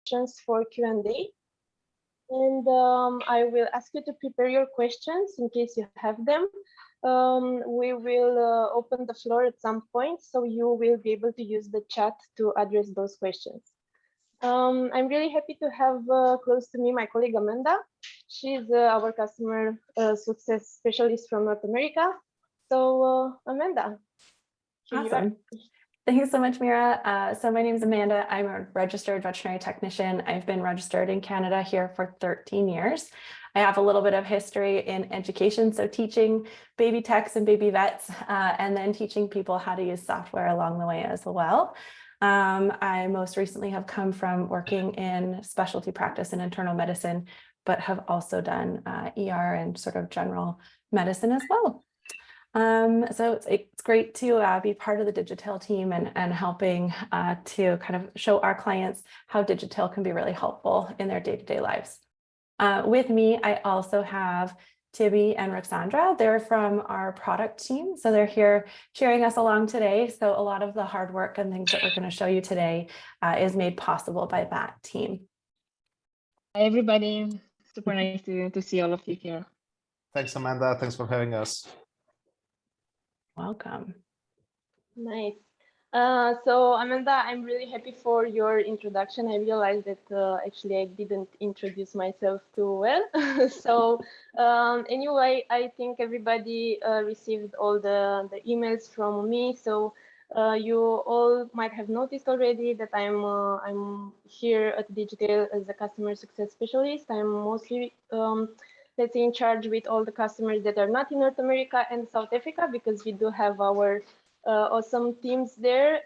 questions for Q&A. And I will ask you to prepare your questions in case you have them. We will open the floor at some point, so you will be able to use the chat to address those questions. I'm really happy to have close to me my colleague Amanda. She's our customer success specialist from North America. So Amanda. Awesome. Thank you so much, Mira. So my name is Amanda. I'm a registered veterinary technician. I've been registered in Canada here for 13 years. I have a little bit of history in education, so teaching baby techs and baby vets, and then teaching people how to use software along the way as well. I most recently have come from working in specialty practice and internal medicine, but have also done ER and sort of general medicine as well. So it's great to be part of the Digitail team and helping to kind of show our clients how Digitail can be really helpful in their day-to-day lives. With me, I also have Tibby and Roxandra. They're from our product team, so they're here cheering us along today. So a lot of the hard work and things that we're going to show you today is made possible by that team. Hi, everybody. Super nice to see all of you here. Thanks, Amanda. Thanks for having us. Welcome. Nice. So Amanda, I'm really happy for your introduction. I realized that actually I didn't introduce myself too well. So anyway, I think everybody received all the emails from me. So you all might have noticed already that I'm here at Digitail as a customer success specialist. I'm mostly let's say in charge with all the customers that are not in North America and South Africa, because we do have our awesome teams there,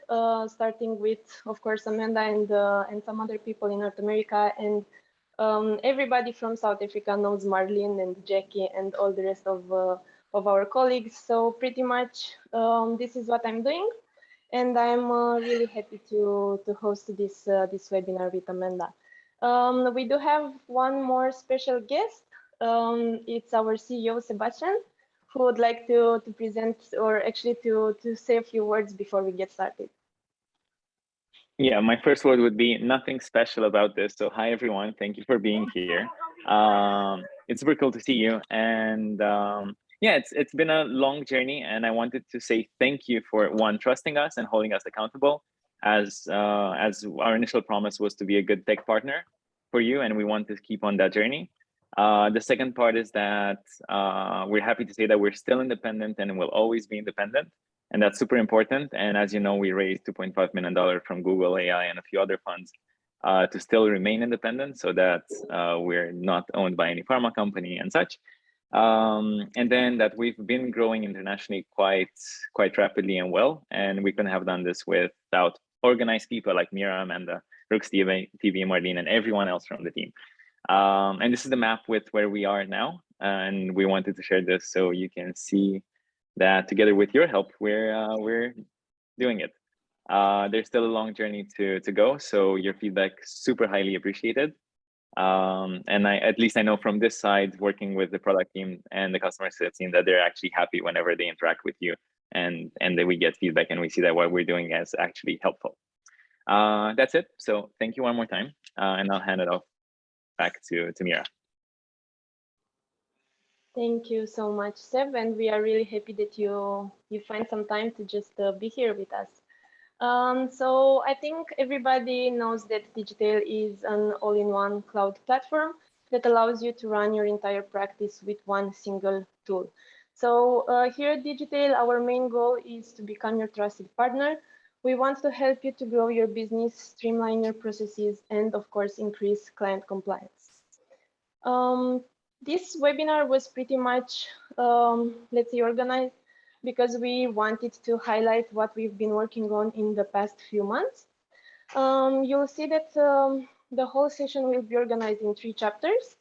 starting with, of course, Amanda and some other people in North America. And everybody from South Africa knows Marlene and Jackie and all the rest of our colleagues. So pretty much this is what I'm doing. And I'm really happy to host this webinar with Amanda. We do have one more special guest. It's our CEO, Sebastian, who would like to present, or actually to say a few words before we get started. Yeah, my first word would be nothing special about this. So hi, everyone. Thank you for being here. It's super cool to see you. And yeah, it's been a long journey. And I wanted to say thank you for, one, trusting us and holding us accountable, as our initial promise was to be a good tech partner for you. And we want to keep on that journey. The second part is that we're happy to say that we're still independent and will always be independent. And that's super important. And as you know, we raised $2.5 million from Google AI and a few other funds to still remain independent, so that we're not owned by any pharma company and such. And then that we've been growing internationally quite rapidly and well. And we couldn't have done this without organized people like Mira, Amanda, Brooks, TV, and Marlene, and everyone else from the team. And this is the map with where we are now. And we wanted to share this so you can see that together with your help, we're doing it. There's still a long journey to go. So your feedback super highly appreciated. And at least I know from this side, working with the product team and the customer success team, that they're actually happy whenever they interact with you and that we get feedback and we see that what we're doing is actually helpful. That's it. So thank you one more time. And I'll hand it off back to Mira. Thank you so much, Seb, and we are really happy that you find some time to just be here with us. So I think everybody knows that Digitail is an all-in-one cloud platform that allows you to run your entire practice with one single tool. So here at Digitail, our main goal is to become your trusted partner. We want to help you to grow your business, streamline your processes, and of course, increase client compliance. This webinar was pretty much, let's say, organized because we wanted to highlight what we've been working on in the past few months. You'll see that the whole session will be organized in 3 chapters.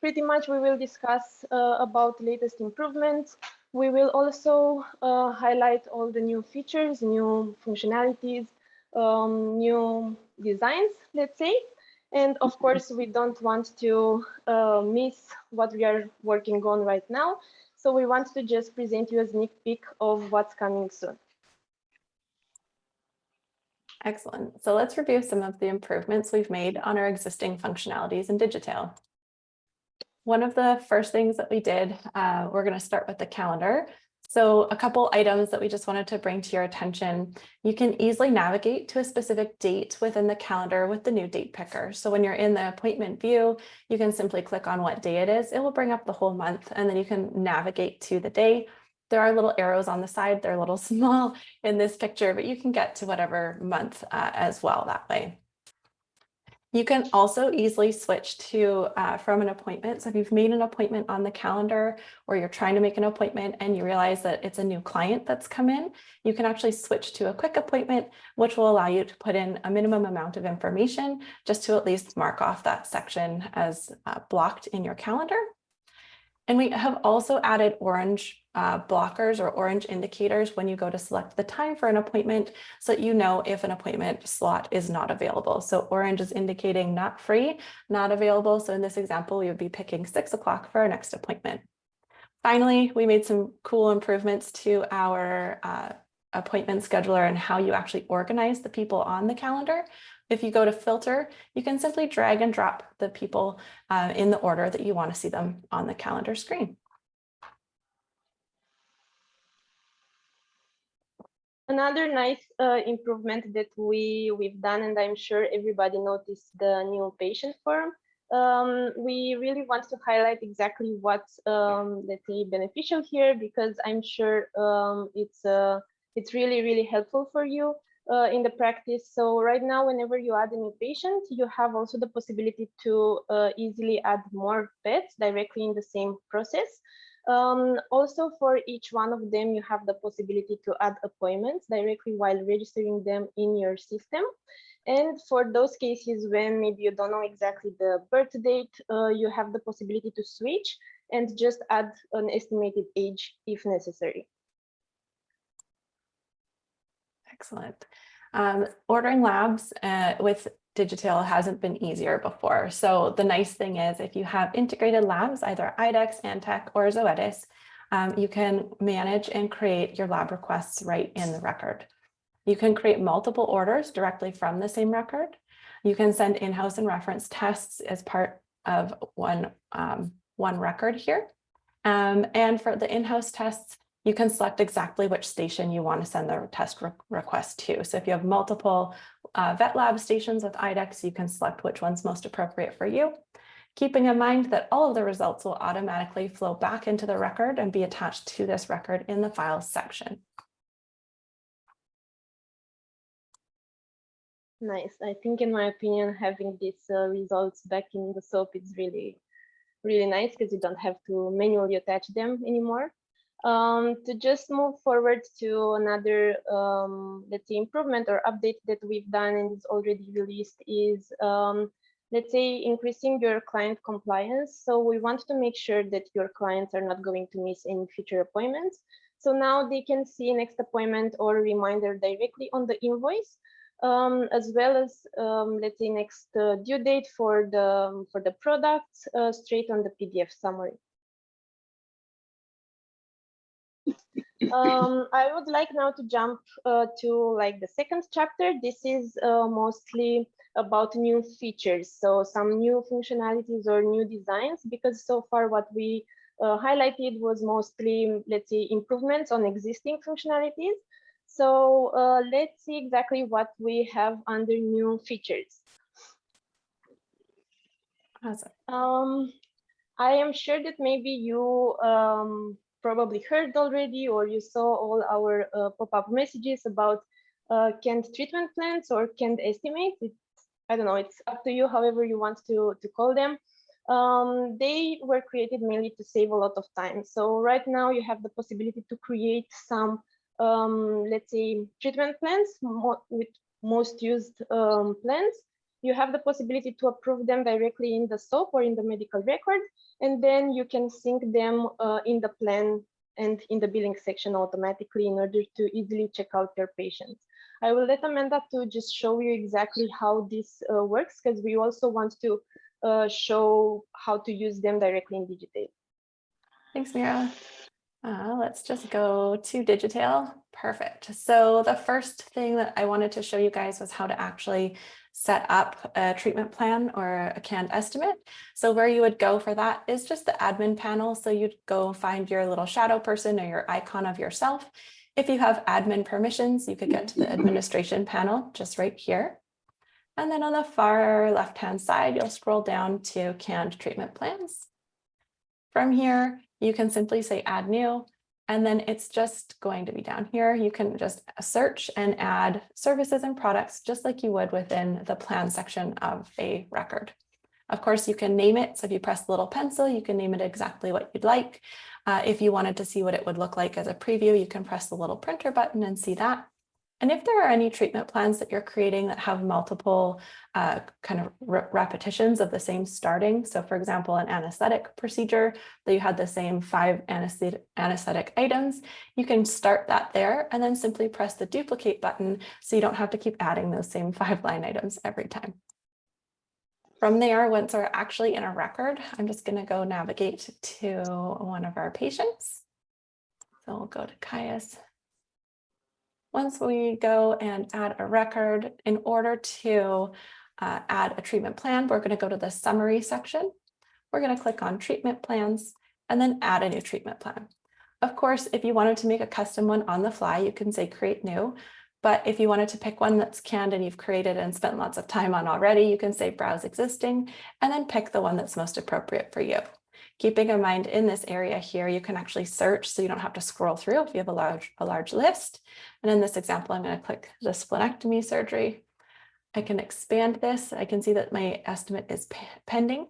Pretty much we will discuss about latest improvements. We will also highlight all the new features, new functionalities, new designs, let's say. And of course, we don't want to miss what we are working on right now. So we want to just present you a sneak peek of what's coming soon. Excellent. So let's review some of the improvements we've made on our existing functionalities in Digitail. One of the first things that we did, we're going to start with the calendar. So a couple items that we just wanted to bring to your attention. You can easily navigate to a specific date within the calendar with the new date picker. So when you're in the appointment view, you can simply click on what day it is. It will bring up the whole month, and then you can navigate to the day. There are little arrows on the side. They're a little small in this picture, but you can get to whatever month as well that way. You can also easily switch to from an appointment. So if you've made an appointment on the calendar, or you're trying to make an appointment and you realize that it's a new client that's come in, you can actually switch to a quick appointment, which will allow you to put in a minimum amount of information just to at least mark off that section as blocked in your calendar. And we have also added orange blockers or orange indicators when you go to select the time for an appointment, so that you know if an appointment slot is not available. So orange is indicating not free, not available. So in this example, we would be picking 6 o'clock for our next appointment. Finally, we made some cool improvements to our appointment scheduler and how you actually organize the people on the calendar. If you go to filter, you can simply drag and drop the people in the order that you want to see them on the calendar screen. Another nice improvement that we've done, and I'm sure everybody noticed the new patient form. We really want to highlight exactly what's let's say beneficial here, because I'm sure it's really helpful for you in the practice. So right now, whenever you add a new patient, you have also the possibility to easily add more pets directly in the same process. Also, for each one of them, you have the possibility to add appointments directly while registering them in your system. And for those cases when maybe you don't know exactly the birth date, you have the possibility to switch and just add an estimated age if necessary. Excellent. Ordering labs with Digitail hasn't been easier before. So the nice thing is, if you have integrated labs, either IDEXX, Antech, or Zoetis, you can manage and create your lab requests right in the record. You can create multiple orders directly from the same record. You can send in-house and reference tests as part of one record here. And for the in-house tests, you can select exactly which station you want to send the test request to. So if you have multiple vet lab stations with IDEXX, you can select which one's most appropriate for you, keeping in mind that all of the results will automatically flow back into the record and be attached to this record in the files section. Nice. I think, in my opinion, having these results back in the SOAP is really nice, because you don't have to manually attach them anymore. To just move forward to another, let's say, improvement or update that we've done and is already released is, let's say, increasing your client compliance. So we want to make sure that your clients are not going to miss any future appointments. So now they can see next appointment or reminder directly on the invoice, as well as, let's say, next due date for the products straight on the PDF summary. I would like now to jump to like the second chapter. This is mostly about new features, so some new functionalities or new designs, because so far what we highlighted was mostly, let's say, improvements on existing functionalities. So let's see exactly what we have under new features. Awesome. I am sure that maybe you probably heard already, or you saw all our pop-up messages about canned treatment plans or canned estimates. I don't know, it's up to you, however you want to call them. They were created mainly to save a lot of time. So right now you have the possibility to create some, let's say, treatment plans with most used plans. You have the possibility to approve them directly in the SOAP or in the medical record, and then you can sync them in the plan and in the billing section automatically in order to easily check out your patients. I will let Amanda to just show you exactly how this works, because we also want to show how to use them directly in Digitail. Thanks, Mira. Let's just go to Digitail. Perfect. So the first thing that I wanted to show you guys was how to actually set up a treatment plan or a canned estimate. So where you would go for that is just the admin panel. So you'd go find your little shadow person or your icon of yourself. If you have admin permissions, you could get to the administration panel just right here. And then on the far left-hand side, you'll scroll down to canned treatment plans. From here, you can simply say add new, and then it's just going to be down here. You can just search and add services and products just like you would within the plan section of a record. Of course, you can name it. So if you press the little pencil, you can name it exactly what you'd like. If you wanted to see what it would look like as a preview, you can press the little printer button and see that. And if there are any treatment plans that you're creating that have multiple kind of repetitions of the same starting, so for example, an anesthetic procedure that you had the same 5 anesthetic items, you can start that there and then simply press the duplicate button so you don't have to keep adding those same 5 line items every time. From there, once we're actually in a record, I'm just going to go navigate to one of our patients. So we'll go to Caius. Once we go and add a record, in order to add a treatment plan, we're going to go to the summary section. We're going to click on treatment plans and then add a new treatment plan. Of course, if you wanted to make a custom one on the fly, you can say create new. But if you wanted to pick one that's canned and you've created and spent lots of time on already, you can say browse existing and then pick the one that's most appropriate for you. Keeping in mind in this area here, you can actually search so you don't have to scroll through if you have a large list. And in this example, I'm going to click the splenectomy surgery. I can expand this. I can see that my estimate is pending.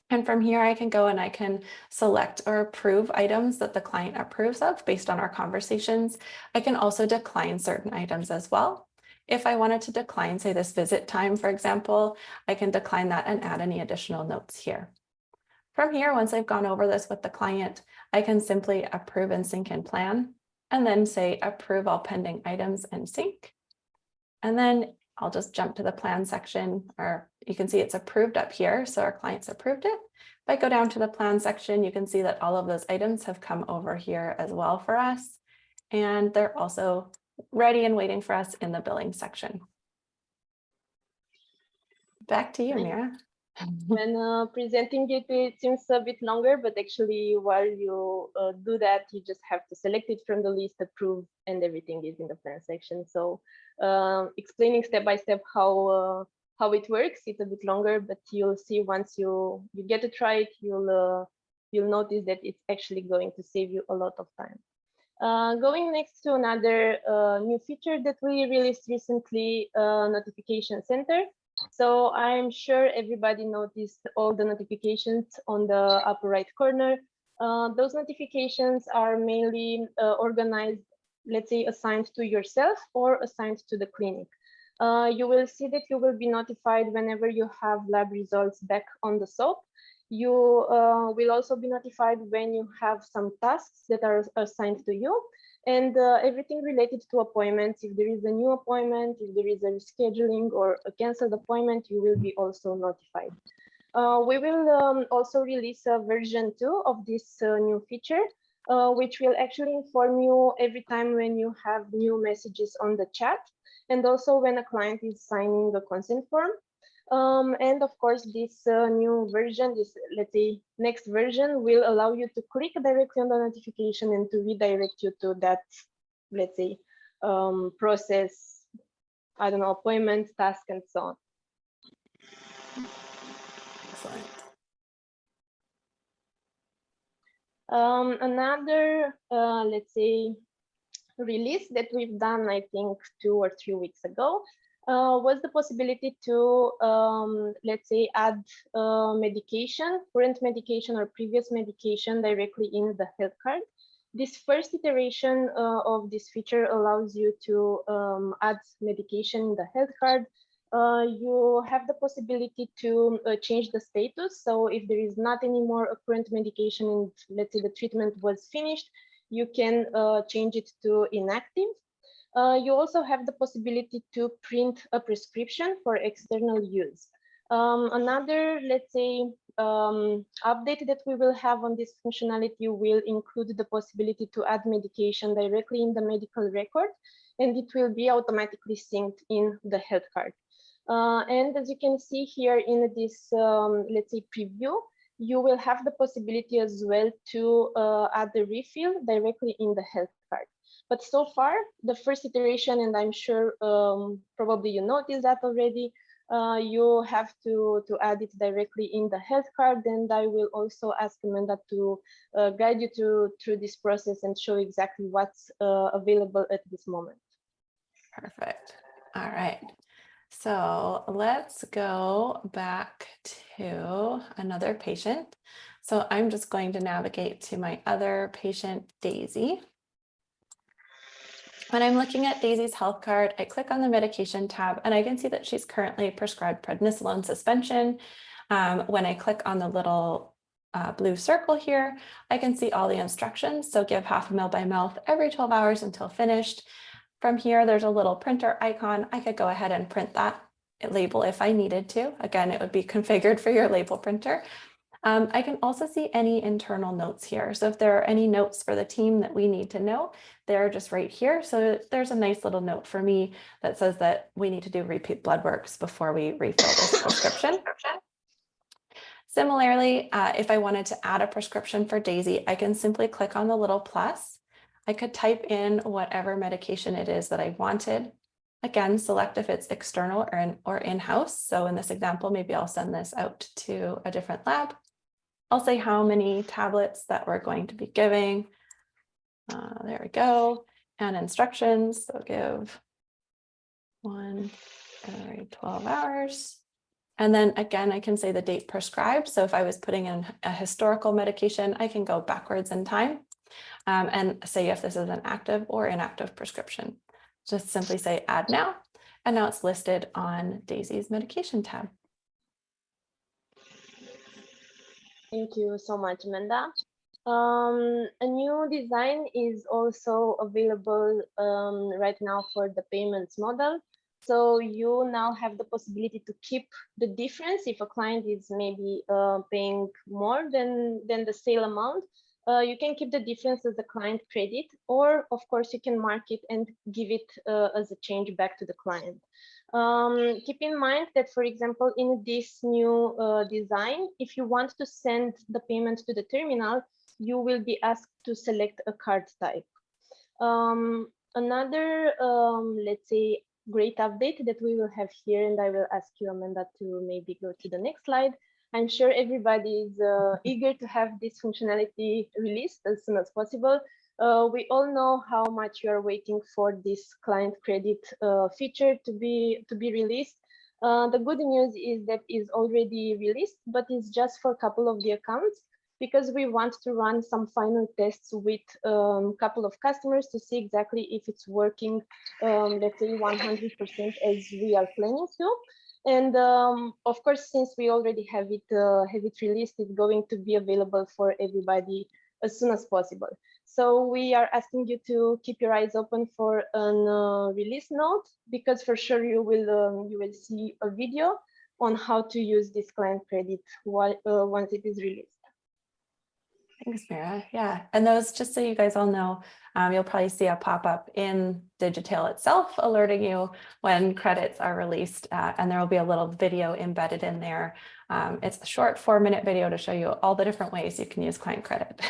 And from here, I can go and I can select or approve items that the client approves of based on our conversations. I can also decline certain items as well. If I wanted to decline, say this visit time, for example, I can decline that and add any additional notes here. From here, once I've gone over this with the client, I can simply approve and sync in plan, and then say approve all pending items and sync. And then I'll just jump to the plan section, or you can see it's approved up here. So our clients approved it. If I go down to the plan section, you can see that all of those items have come over here as well for us. And they're also ready and waiting for us in the billing section. Back to you, Mira. When presenting it, it seems a bit longer, but actually while you do that, you just have to select it from the list, approve, and everything is in the plan section. So explaining step by step how it works, it's a bit longer, but you'll see once you get to try it, you'll notice that it's actually going to save you a lot of time. Going next to another new feature that we released recently, Notification Center. So I'm sure everybody noticed all the notifications on the upper right corner. Those notifications are mainly organized, let's say, assigned to yourself or assigned to the clinic. You will see that you will be notified whenever you have lab results back on the SOAP. You will also be notified when you have some tasks that are assigned to you. And everything related to appointments. If there is a new appointment, if there is a rescheduling or a canceled appointment, you will be also notified. We will also release a version 2 of this new feature, which will actually inform you every time when you have new messages on the chat, and also when a client is signing a consent form. And of course, this new version, this, let's say, next version will allow you to click directly on the notification and to redirect you to that, let's say, process, I don't know, appointment, task, and so on. Excellent. Another, let's say, release that we've done, I think, 2 or 3 weeks ago, was the possibility to, let's say, add medication, current medication or previous medication directly in the health card. This first iteration of this feature allows you to add medication in the health card. You have the possibility to change the status. So if there is not anymore a current medication and let's say the treatment was finished, you can change it to inactive. You also have the possibility to print a prescription for external use. Another, let's say, update that we will have on this functionality will include the possibility to add medication directly in the medical record, and it will be automatically synced in the health card. And as you can see here in this, let's say, preview, you will have the possibility as well to add the refill directly in the health card. But so far, the first iteration, and I'm sure probably you noticed that already, you have to add it directly in the health card, and I will also ask Amanda to guide you through this process and show exactly what's available at this moment. Perfect. All right. So let's go back to another patient. So I'm just going to navigate to my other patient, Daisy. When I'm looking at Daisy's health card, I click on the medication tab and I can see that she's currently prescribed prednisolone suspension. When I click on the little blue circle here, I can see all the instructions. So give 0.5 ml by mouth every 12 hours until finished. From here, there's a little printer icon. I could go ahead and print that label if I needed to. Again, it would be configured for your label printer. I can also see any internal notes here. So if there are any notes for the team that we need to know, they're just right here. So there's a nice little note for me that says that we need to do repeat blood works before we refill this prescription. Similarly, if I wanted to add a prescription for Daisy, I can simply click on the little plus. I could type in whatever medication it is that I wanted. Again, select if it's external or in-house. So in this example, maybe I'll send this out to a different lab. I'll say how many tablets that we're going to be giving. There we go. And instructions. So give 1 every 12 hours. And then again, I can say the date prescribed. So if I was putting in a historical medication, I can go backwards in time and say if this is an active or inactive prescription. Just simply say add now. And now it's listed on Daisy's medication tab. Thank you so much, Amanda. A new design is also available right now for the payments model. So you now have the possibility to keep the difference if a client is maybe paying more than the sale amount. You can keep the difference as a client credit, or of course you can mark it and give it as a change back to the client. Keep in mind that, for example, in this new design, if you want to send the payment to the terminal, you will be asked to select a card type. Another, let's say, great update that we will have here, and I will ask you, Amanda, to maybe go to the next slide. I'm sure everybody is eager to have this functionality released as soon as possible. We all know how much you are waiting for this client credit feature to be released. The good news is that is already released, but it's just for a couple of the accounts, because we want to run some final tests with a couple of customers to see exactly if it's working, let's say 100% as we are planning to. And of course, since we already have it released, it's going to be available for everybody as soon as possible. So we are asking you to keep your eyes open for a release note, because for sure you will see a video on how to use this client credit once it is released. Thanks, Mira. Yeah, and those, just so you guys all know, you'll probably see a pop-up in Digitail itself alerting you when credits are released, and there will be a little video embedded in there. It's a short 4-minute video to show you all the different ways you can use client credit.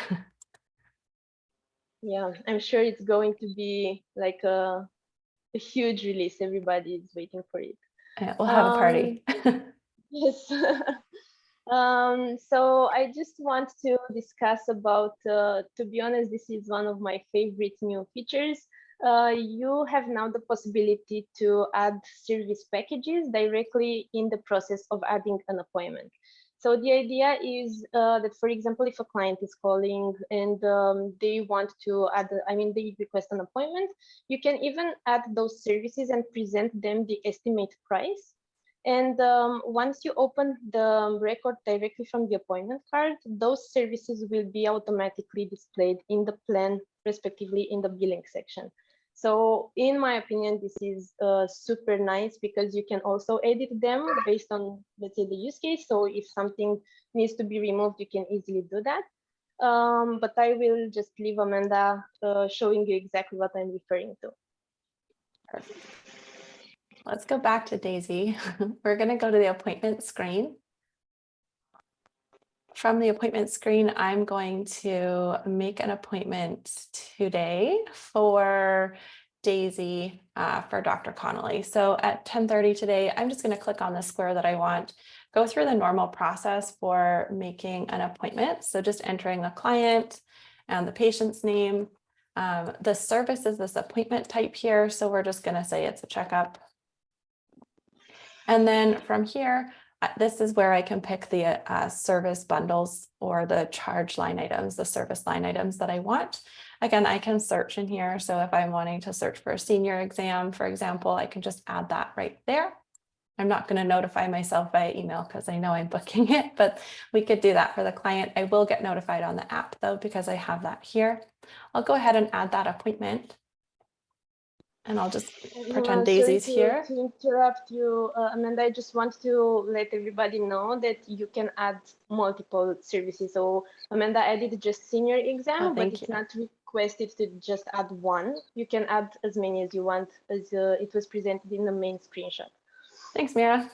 Yeah, I'm sure it's going to be like a huge release. Everybody is waiting for it. Yeah, we'll have a party. Yes. So I just want to discuss about, to be honest, this is one of my favorite new features. You have now the possibility to add service packages directly in the process of adding an appointment. So the idea is that, for example, if a client is calling and they want to add, they request an appointment, you can even add those services and present them the estimate price. And once you open the record directly from the appointment card, those services will be automatically displayed in the plan, respectively in the billing section. So in my opinion, this is super nice because you can also edit them based on, let's say, the use case. So if something needs to be removed, you can easily do that. But I will just leave Amanda showing you exactly what I'm referring to. Perfect. Let's go back to Daisy. We're going to go to the appointment screen. From the appointment screen, I'm going to make an appointment today for Daisy for Dr. Connolly. So at 10:30 today, I'm just going to click on the square that I want, go through the normal process for making an appointment. So just entering the client and the patient's name. The service is this appointment type here. So we're just going to say it's a checkup. And then from here, this is where I can pick the service bundles or the charge line items, the service line items that I want. Again, I can search in here. So if I'm wanting to search for a senior exam, for example, I can just add that right there. I'm not going to notify myself via email because I know I'm booking it, but we could do that for the client. I will get notified on the app though, because I have that here. I'll go ahead and add that appointment. And I'll just pretend Daisy's here. To interrupt you, Amanda, I just want to let everybody know that you can add multiple services. So Amanda added just senior exam, but it's not requested to just add one. You can add as many as you want, as it was presented in the main screenshot. Thanks, Mira.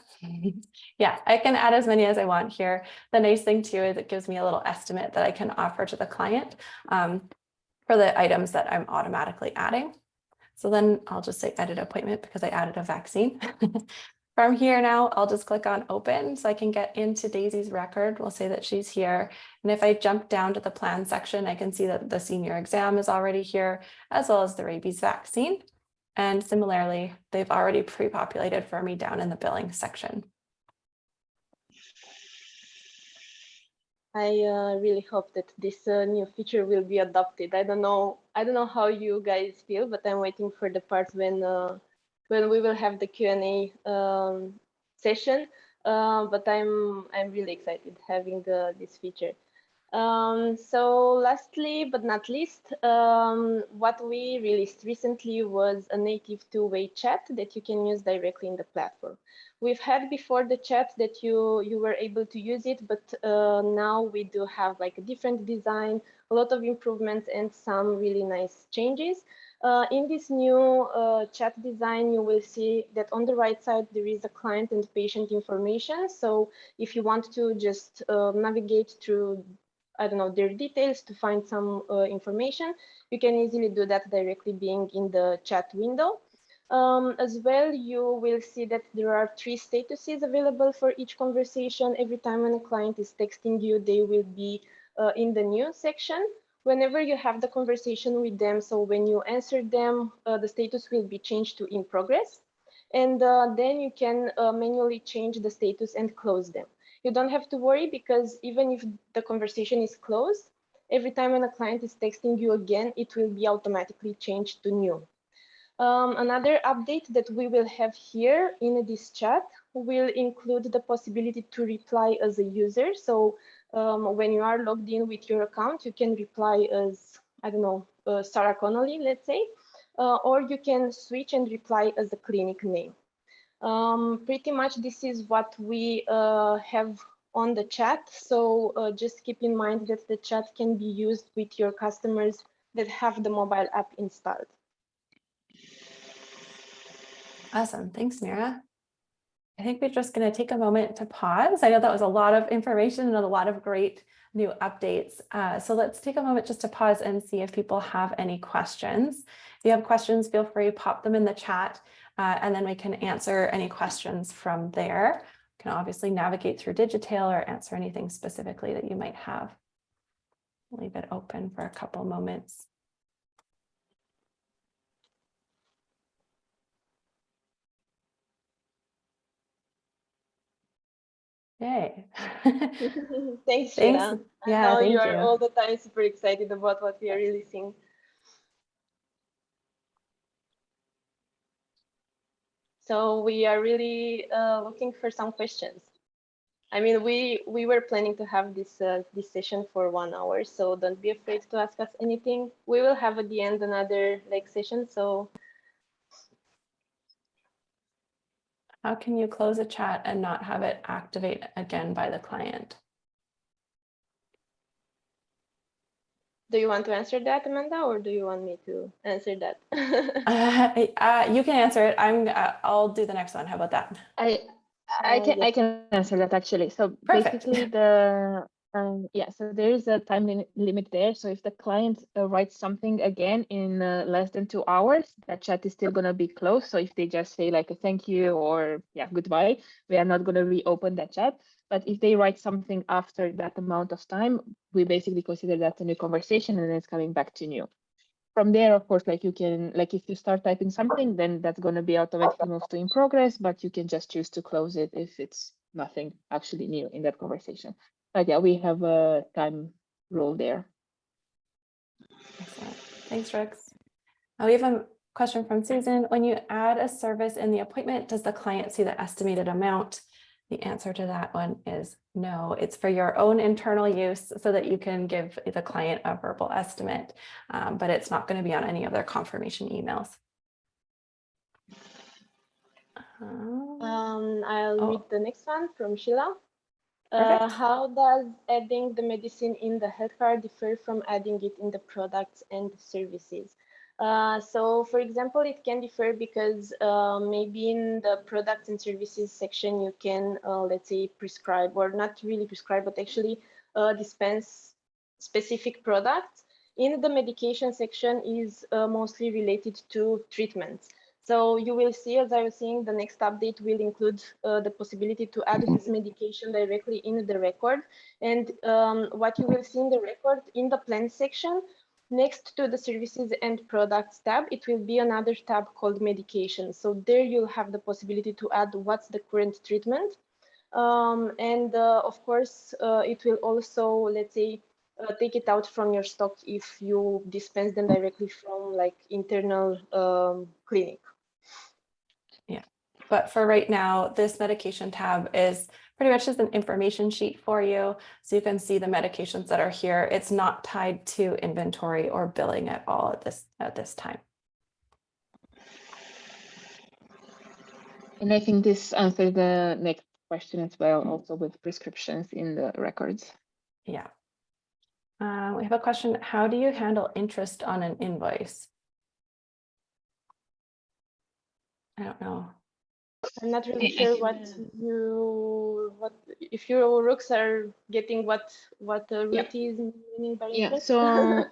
Yeah, I can add as many as I want here. The nice thing too is it gives me a little estimate that I can offer to the client for the items that I'm automatically adding. So then I'll just say edit appointment because I added a vaccine. From here now, I'll just click on open so I can get into Daisy's record. We'll say that she's here. And if I jump down to the plan section, I can see that the senior exam is already here, as well as the rabies vaccine. And similarly, they've already pre-populated for me down in the billing section. I really hope that this new feature will be adopted. I don't know how you guys feel, but I'm waiting for the part when we will have the Q&A session. But I'm really excited having this feature. So lastly, but not least, what we released recently was a native two-way chat that you can use directly in the platform. We've had before the chat that you were able to use it, but now we do have like a different design, a lot of improvements and some really nice changes. In this new chat design, you will see that on the right side, there is a client and patient information. So if you want to just navigate through, I don't know, their details to find some information, you can easily do that directly being in the chat window. As well, you will see that there are 3 statuses available for each conversation. Every time when a client is texting you, they will be in the news section. Whenever you have the conversation with them, so when you answer them, the status will be changed to in progress. And then you can manually change the status and close them. You don't have to worry because even if the conversation is closed, every time when a client is texting you again, it will be automatically changed to new. Another update that we will have here in this chat will include the possibility to reply as a user. So when you are logged in with your account, you can reply as, I don't know, Sarah Connolly, let's say, or you can switch and reply as a clinic name. Pretty much this is what we have on the chat. So just keep in mind that the chat can be used with your customers that have the mobile app installed. Awesome. Thanks, Mira. I think we're just going to take a moment to pause. I know that was a lot of information and a lot of great new updates. So let's take a moment just to pause and see if people have any questions. If you have questions, feel free to pop them in the chat and then we can answer any questions from there. You can obviously navigate through Digitail or answer anything specifically that you might have. Leave it open for a couple moments. Yay. Thanks, Thanks. Sheila. Yeah, I know thank you are you. all the time super excited about what we are releasing. So we are really looking for some questions. I mean, we were planning to have this session for 1 hour, so don't be afraid to ask us anything. We will have at the end another like session. So How can you close a chat and not have it activate again by the client? do you want to answer that, Amanda, or do you want me to answer that? You can answer it. I'll do the next one. How about that? I can answer that actually. So Perfect. basically so there is a time limit there. So if the client writes something again in less than 2 hours, that chat is still gonna be closed. So if they just say like a thank you or goodbye, we are not gonna reopen that chat. But if they write something after that amount of time, we basically consider that a new conversation and it's coming back to new. From there, of course, like you can, like if you start typing something, then that's going to be automatically moved to in progress, but you can just choose to close it if it's nothing actually new in that conversation. But yeah, we have a time rule there. Excellent. Thanks, Rex. We have a question from Susan. When you add a service in the appointment, does the client see the estimated amount? The answer to that one is no. It's for your own internal use so that you can give the client a verbal estimate, but it's not going to be on any of their confirmation emails. I'll read the next one from Sheila. Perfect. How does adding the medicine in the health card differ from adding it in the products and services? So, for example, it can differ because maybe in the products and services section, you can, let's say, prescribe, or not really prescribe, but actually dispense specific products. In the medication section is mostly related to treatments. So you will see, as I was saying, the next update will include the possibility to add this medication directly in the record. And what you will see in the record in the plan section, next to the services and products tab, it will be another tab called medication. So there you'll have the possibility to add what's the current treatment. Of course, it will also, let's say, take it out from your stock if you dispense them directly from like internal clinic. Yeah, but for right now, this medication tab is pretty much just an information sheet for you. So you can see the medications that are here. It's not tied to inventory or billing at all at this time. And I think this answers the next question as well, also with prescriptions in the records. Yeah. We have a question. How do you handle interest on an invoice? I don't know. I'm not really sure if your rooks are getting what Ruth is meaning by interest. So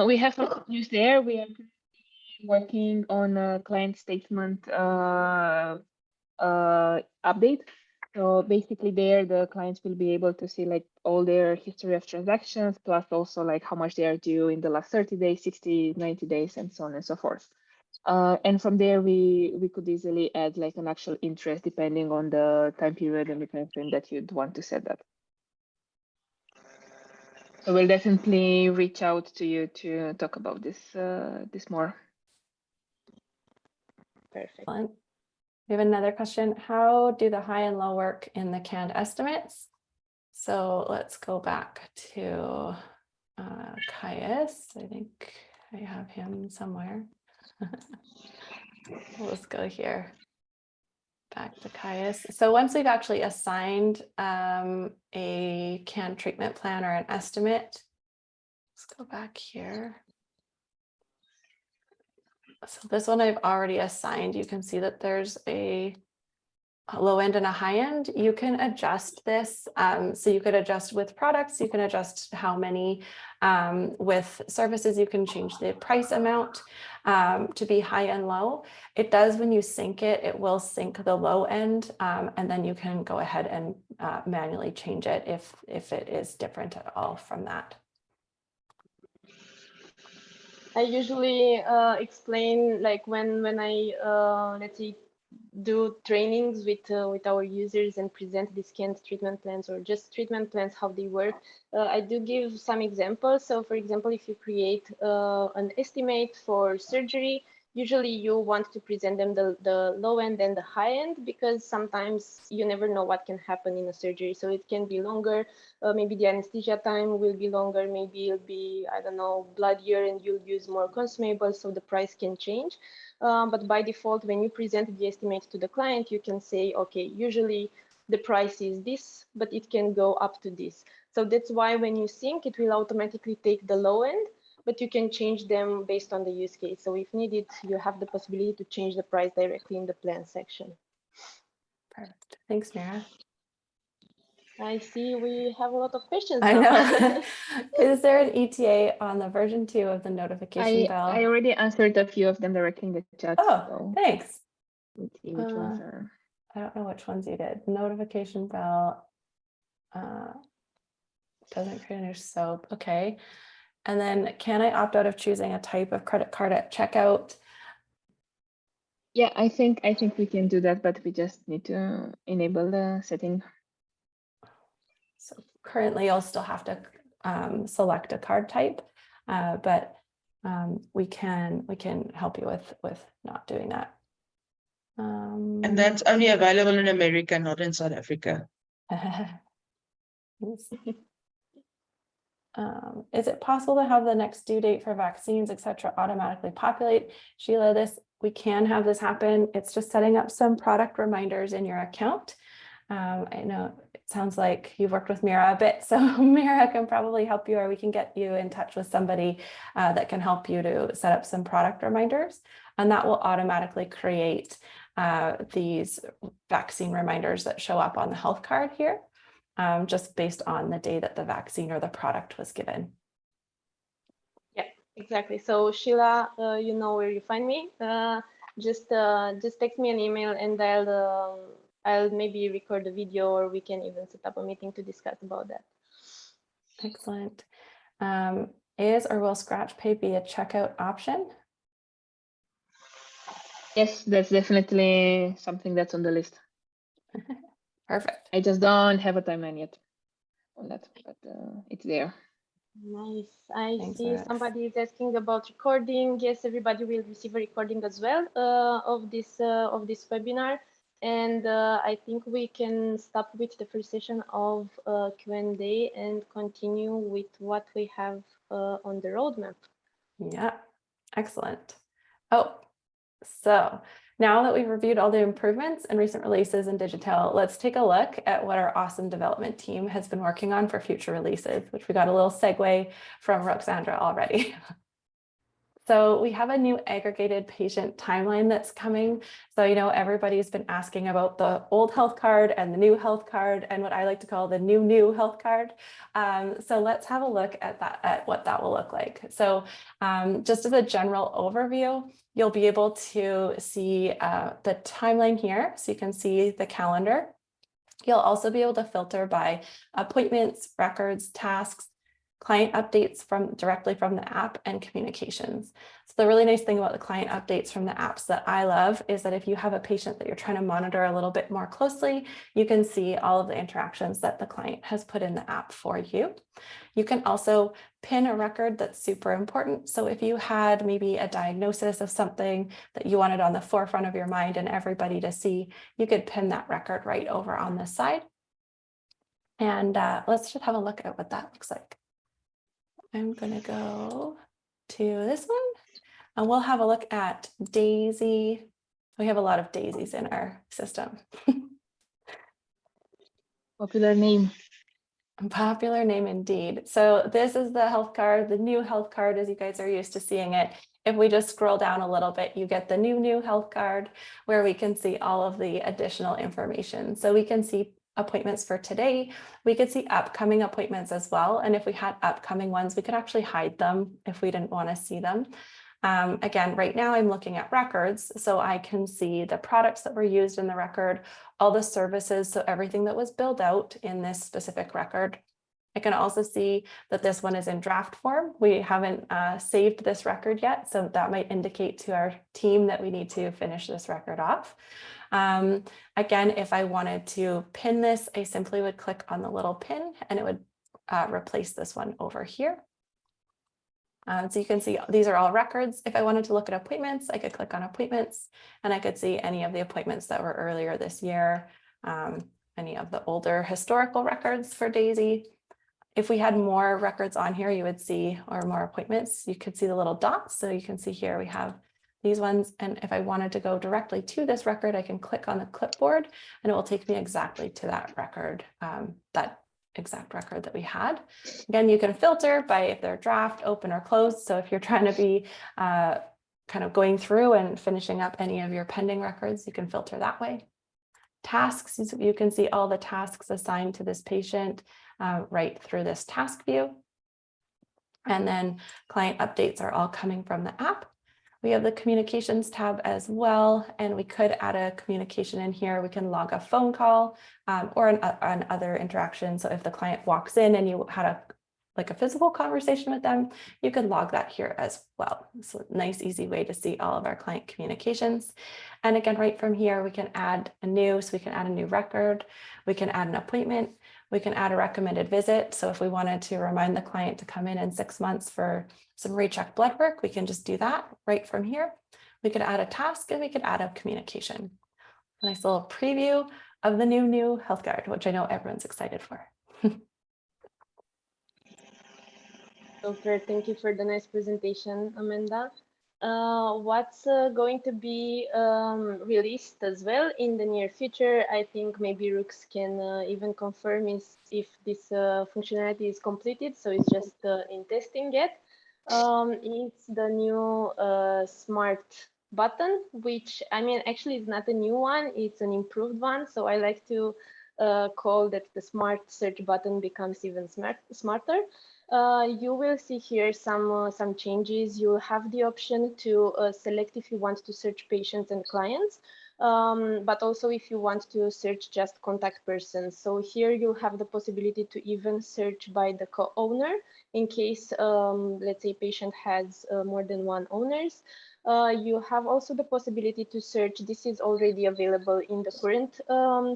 we have a news there. We are working on a client statement update. So basically there the clients will be able to see like all their history of transactions, plus also like how much they are due in the last 30 days, 60, 90 days, and so on and so forth. And from there, we could easily add like an actual interest depending on the time period and the time frame that you'd want to set that. So we'll definitely reach out to you to talk about this this more. Perfect. We have another question. How do the high and low work in the canned estimates? So let's go back to Caius. I think I have him somewhere. Let's go here. Back to Caius. So once we've actually assigned a canned treatment plan or an estimate, let's go back here. So this one I've already assigned. You can see that there's a low end and a high end. You can adjust this. So you could adjust with products, you can adjust how many. With services, you can change the price amount to be high and low. It does when you sync it, it will sync the low end, and then you can go ahead and manually change it if it is different at all from that. I usually explain like when I let's say do trainings with our users and present these canned treatment plans or just treatment plans, how they work. I do give some examples. So for example, if you create an estimate for surgery, usually you want to present them the low end and the high end, because sometimes you never know what can happen in a surgery. So it can be longer, maybe the anesthesia time will be longer, maybe it'll be, I don't know, bloodier and you'll use more consumables, so the price can change. But by default, when you present the estimate to the client, you can say, okay, usually the price is this, but it can go up to this. So that's why when you sync, it will automatically take the low end, but you can change them based on the use case. So if needed, you have the possibility to change the price directly in the plan section. Perfect. Thanks, Mira. I see we have a lot of questions I now. know. Is there an ETA on the version 2 of the notification bell? I already answered a few of them directly in the chat. Oh, so thanks. let's see which ones are. I don't know which ones you did. Notification bell doesn't create a new soap. Okay. And then can I opt out of choosing a type of credit card at checkout? Yeah, I think we can do that, but we just need to enable the setting. So currently you'll still have to select a card type, but we can help you with not doing that. And that's only available in America, not in South Africa. Is it possible to have the next due date for vaccines, etc., automatically populate? Sheila, we can have this happen. It's just setting up some product reminders in your account. I know it sounds like you've worked with Mira a bit, so Mira can probably help you, or we can get you in touch with somebody that can help you to set up some product reminders, and that will automatically create these vaccine reminders that show up on the health card here, just based on the day that the vaccine or the product was given. Yeah, exactly. So Sheila, you know where you find me. Just text me an email and I'll maybe record a video, or we can even set up a meeting to discuss about that. Excellent. Is or will scratch pay be a checkout option? Yes, that's definitely something that's on the list. Perfect. I just don't have a timeline yet on that, but it's there. Nice. I Thanks, see Max. somebody is asking about recording. Yes, everybody will receive a recording as well of this webinar. And I think we can stop with the first session of Q&A and continue with what we have on the roadmap. Yeah, excellent. Oh, so now that we've reviewed all the improvements and recent releases in Digitail, let's take a look at what our awesome development team has been working on for future releases, which we got a little segue from Roxandra already. So we have a new aggregated patient timeline that's coming. So, you know, everybody's been asking about the old health card and the new health card, and what I like to call the new health card. So let's have a look at that, at what that will look like. So just as a general overview, you'll be able to see the timeline here. So you can see the calendar. You'll also be able to filter by appointments, records, tasks, client updates directly from the app, and communications. So the really nice thing about the client updates from the apps that I love is that if you have a patient that you're trying to monitor a little bit more closely, you can see all of the interactions that the client has put in the app for you. You can also pin a record that's super important. So if you had maybe a diagnosis of something that you wanted on the forefront of your mind and everybody to see, you could pin that record right over on this side. And let's just have a look at what that looks like. I'm going to go to this one, and we'll have a look at Daisy. We have a lot of daisies in our system. Popular name. Popular name indeed. So this is the health card, the new health card, as you guys are used to seeing it. If we just scroll down a little bit, you get the new health card, where we can see all of the additional information. So we can see appointments for today. We could see upcoming appointments as well. And if we had upcoming ones, we could actually hide them if we didn't want to see them. Again, right now I'm looking at records, so I can see the products that were used in the record, all the services, so everything that was billed out in this specific record. I can also see that this one is in draft form. We haven't saved this record yet, so that might indicate to our team that we need to finish this record off. Again, if I wanted to pin this, I simply would click on the little pin and it would replace this one over here. So you can see these are all records. If I wanted to look at appointments, I could click on appointments and I could see any of the appointments that were earlier this year, any of the older historical records for Daisy. If we had more records on here, you would see, or more appointments, you could see the little dots. So you can see here we have these ones. And if I wanted to go directly to this record, I can click on the clipboard and it will take me exactly to that record, that exact record that we had. Again, you can filter by if they're draft, open, or closed. So if you're trying to be kind of going through and finishing up any of your pending records, you can filter that way. Tasks, you can see all the tasks assigned to this patient right through this task view. And then client updates are all coming from the app. We have the communications tab as well, and we could add a communication in here. We can log a phone call or an other interaction. So if the client walks in and you had a physical conversation with them, you can log that here as well. So nice, easy way to see all of our client communications. And again, right from here, we can add a new, so we can add a new record, we can add an appointment, we can add a recommended visit. So if we wanted to remind the client to come in 6 months for some recheck blood work, we can just do that right from here. We could add a task and we could add a communication. A nice little preview of the new health guard, which I know everyone's excited for. Super, thank you for the nice presentation, Amanda. What's going to be released as well in the near future? I think maybe Rooks can even confirm if this functionality is completed, so it's just in testing yet. It's the new smart button, which I mean actually is not a new one, it's an improved one. So I like to call that the smart search button becomes even smarter. You will see here some changes. You will have the option to select if you want to search patients and clients, but also if you want to search just contact persons. So here you have the possibility to even search by the co-owner in case, let's say, patient has more than one owners. You have also the possibility to search. This is already available in the current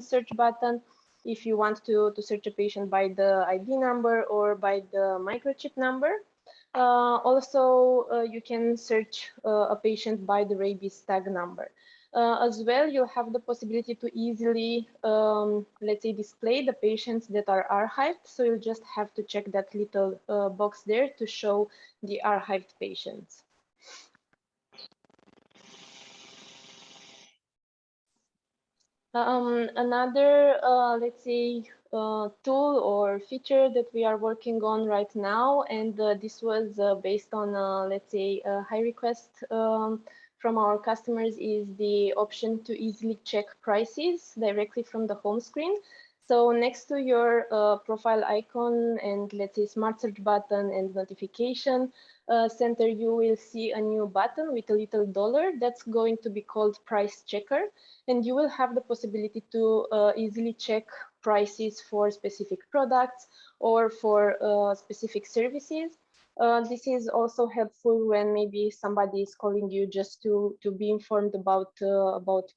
search button. If you want to search a patient by the ID number or by the microchip number. Also, you can search a patient by the rabies tag number. As well, you have the possibility to easily, let's say, display the patients that are archived. So you just have to check that little box there to show the archived patients. Another, let's say, tool or feature that we are working on right now, and this was based on, let's say, a high request from our customers, is the option to easily check prices directly from the home screen. So next to your profile icon and, let's say, smart search button and notification center, you will see a new button with a little dollar that's going to be called Price Checker. And you will have the possibility to easily check prices for specific products or for specific services. This is also helpful when maybe somebody is calling you just to be informed about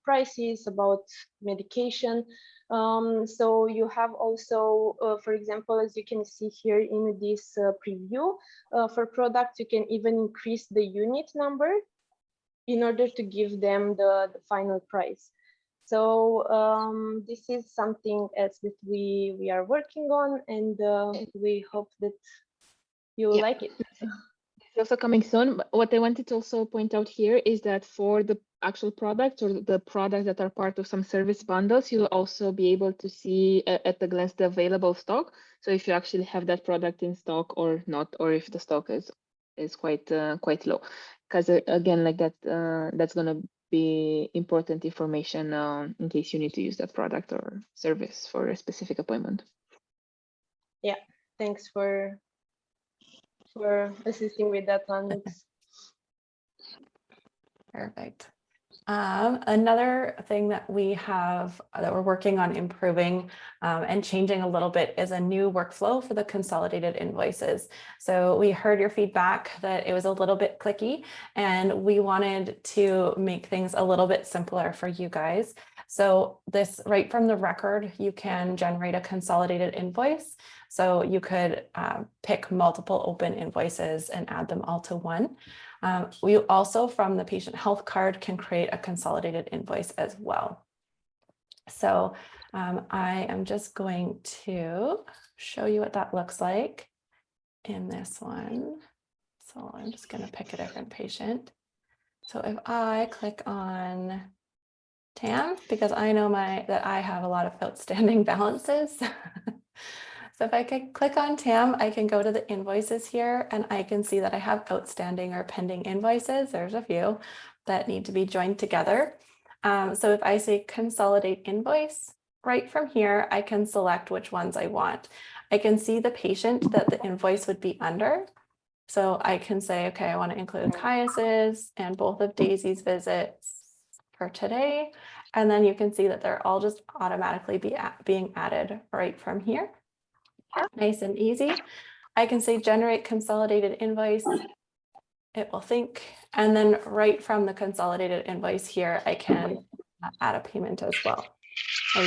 prices, about medication. So you have also, for example, as you can see here in this preview, for products, you can even increase the unit number in order to give them the final price. So this is something else that we are working on, and we hope that you will like it. It's also coming soon. But what I wanted to also point out here is that for the actual products or the products that are part of some service bundles, you'll also be able to see at a glance the available stock. So if you actually have that product in stock or not, or if the stock is quite low, because again, like that, that's going to be important information in case you need to use that product or service for a specific appointment. Yeah, thanks for assisting with that one. Perfect. Another thing that we have that we're working on improving and changing a little bit is a new workflow for the consolidated invoices. So we heard your feedback that it was a little bit clicky, and we wanted to make things a little bit simpler for you guys. So this right from the record, you can generate a consolidated invoice. So you could pick multiple open invoices and add them all to one. We also, from the patient health card, can create a consolidated invoice as well. So I am just going to show you what that looks like in this one. So I'm just going to pick a different patient. So if I click on TAM, because I know that I have a lot of outstanding balances. So if I can click on TAM, I can go to the invoices here and I can see that I have outstanding or pending invoices. There's a few that need to be joined together. So if I say consolidate invoice, right from here, I can select which ones I want. I can see the patient that the invoice would be under. So I can say, okay, I want to include Caius's and both of Daisy's visits for today. And then you can see that they're all just automatically being added right from here. Nice and easy. I can say generate consolidated invoice. It will think. And then right from the consolidated invoice here, I can add a payment as well. There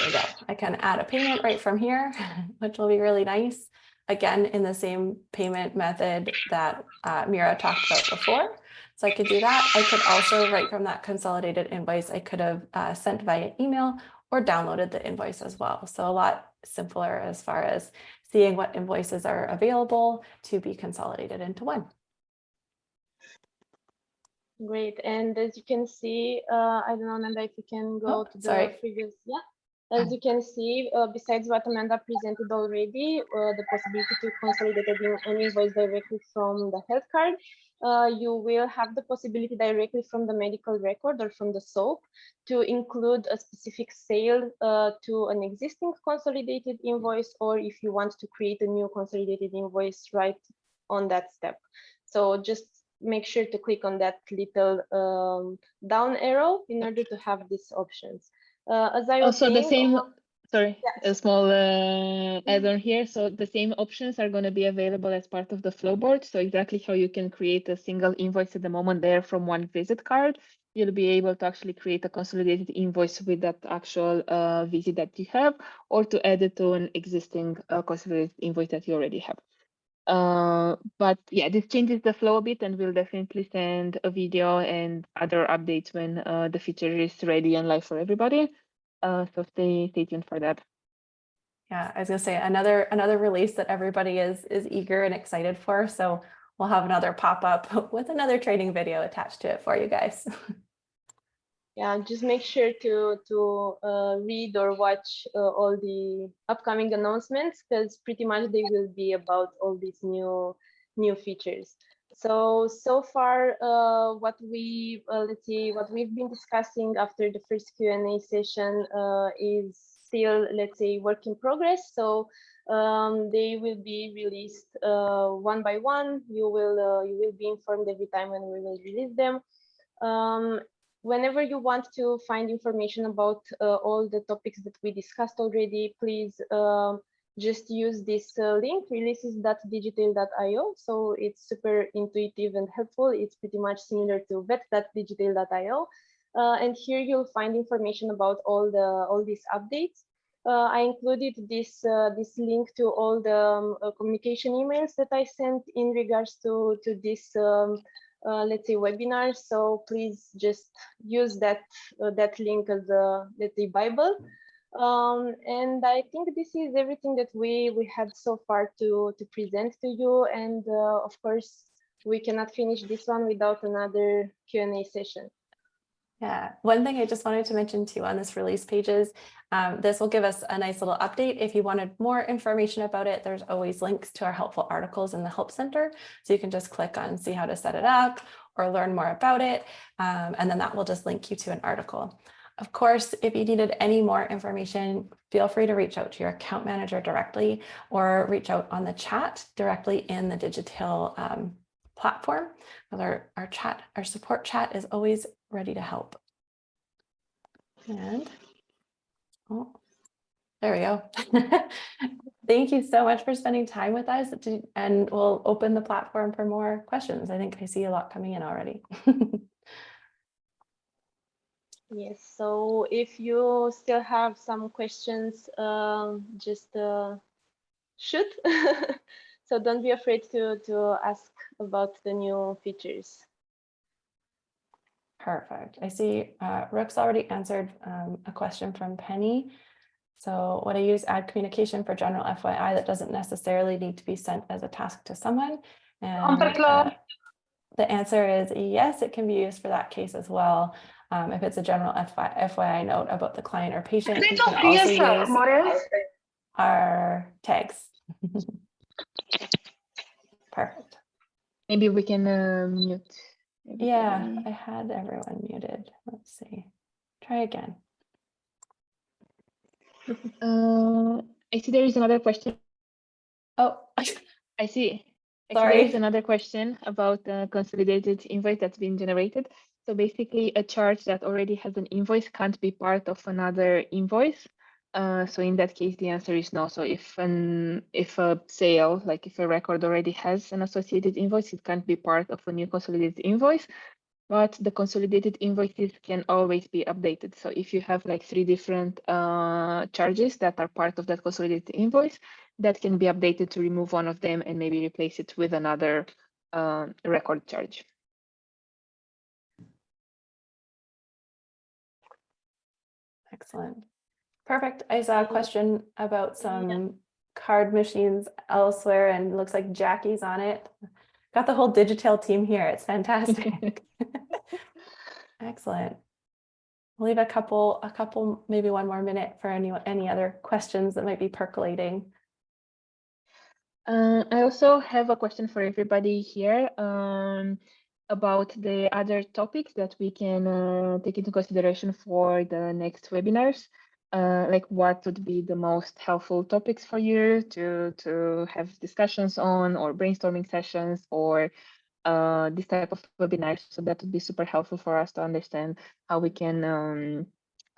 we go. I can add a payment right from here, which will be really nice. Again, in the same payment method that Mira talked about before. So I could do that. I could also, right from that consolidated invoice, I could have sent via email or downloaded the invoice as well. So a lot simpler as far as seeing what invoices are available to be consolidated into one. Great. And as you can see, I don't know, Amanda, if you can go to the previous, As you can see, besides what Amanda presented already, the possibility to consolidate an invoice directly from the health card, you will have the possibility directly from the medical record or from the SOAP to include a specific sale to an existing consolidated invoice, or if you want to create a new consolidated invoice right on that step. So just make sure to click on that little down arrow in order to have these options. As I was saying, the same, a small add-on here. So the same options are going to be available as part of the flowboard. So exactly how you can create a single invoice at the moment there from one visit card, you'll be able to actually create a consolidated invoice with that actual visit that you have, or to add it to an existing consolidated invoice that you already have. But yeah, this changes the flow a bit, and we'll definitely send a video and other updates when the feature is ready and live for everybody. So stay tuned for that. Yeah, I was gonna say another release that everybody is eager and excited for. So we'll have another pop-up with another training video attached to it for you guys. Yeah, just make sure to read or watch all the upcoming announcements, because pretty much they will be about all these new features. So far, what we've been discussing after the first Q&A session is still, let's say, work in progress. So they will be released one by one. You will be informed every time when we will release them. Whenever you want to find information about all the topics that we discussed already, please just use this link, releases.digitail.io. So it's super intuitive and helpful. It's pretty much similar to vet.digitail.io. And here you'll find information about all these updates. I included this link to all the communication emails that I sent in regards to this let's say webinar. So please just use that link as a, let's say, Bible. And I think this is everything that we had so far to present to you. And of course, we cannot finish this one without another Q&A session. Yeah, one thing I just wanted to mention too on this release page is this will give us a nice little update. If you wanted more information about it, there's always links to our helpful articles in the Help Center. So you can just click on see how to set it up or learn more about it. And then that will just link you to an article. Of course, if you needed any more information, feel free to reach out to your account manager directly or reach out on the chat directly in the Digitail platform. Our support chat is always ready to help. And there we go. Thank you so much for spending time with us, and we'll open the platform for more questions. I think I see a lot coming in already. Yes, so if you still have some questions, just shoot. So don't be afraid to ask about the new features. Perfect. I see Rook's already answered a question from Penny. So would I use add communication for general FYI that doesn't necessarily need to be sent as a task to someone? And the answer is yes, it can be used for that case as well. If it's a general FYI note about the client or patient, you can also use our tags. Perfect. Maybe we can mute. Yeah, I had everyone muted. Let's see. Try again. I see there is another question. Oh, I see. Sorry. There's another question about the consolidated invoice that's been generated. So basically, a charge that already has an invoice can't be part of another invoice. So in that case, the answer is no. So if a sale, like if a record already has an associated invoice, it can't be part of a new consolidated invoice. But the consolidated invoices can always be updated. So if you have like 3 different charges that are part of that consolidated invoice, that can be updated to remove one of them and maybe replace it with another record charge. Excellent. Perfect. I saw a question about some card machines elsewhere, and it looks like Jackie's on it. Got the whole Digitail team here. It's fantastic. Excellent. We'll leave a couple, maybe one more minute for any other questions that might be percolating. I also have a question for everybody here about the other topics that we can take into consideration for the next webinars. Like what would be the most helpful topics for you to have discussions on, or brainstorming sessions, or this type of webinars. So that would be super helpful for us to understand how we can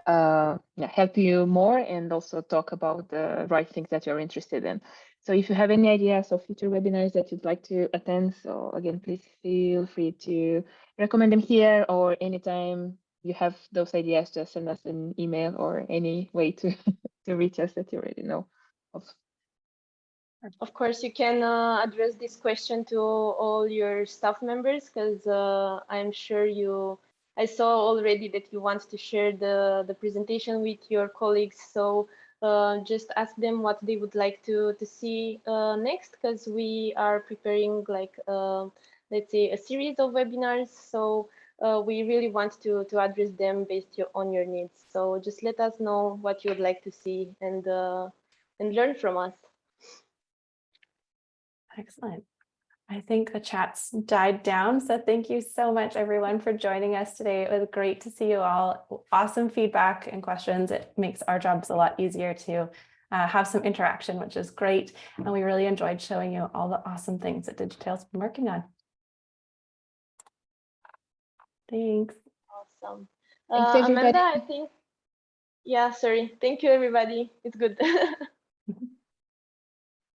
help you more and also talk about the right things that you're interested in. So if you have any ideas of future webinars that you'd like to attend, so again, please feel free to recommend them here, or anytime you have those ideas, just send us an email or any way to, to reach us that you already know of. Of course, you can address this question to all your staff members, because I'm sure I saw already that you want to share the presentation with your colleagues. So just ask them what they would like to see next, because we are preparing like, let's say, a series of webinars. So we really want to address them based on your needs. So just let us know what you would like to see, and learn from us. Excellent. I think the chat's died down. So thank you so much, everyone, for joining us today. It was great to see you all. Awesome feedback and questions. It makes our jobs a lot easier to have some interaction, which is great. And we really enjoyed showing you all the awesome things that Digitail's been working on. Thanks. Awesome. Thanks, everybody. Amanda, I think, yeah, sorry. Thank you, everybody. It's good.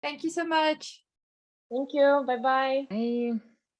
Thank you so much. Thank you. Bye-bye. Bye.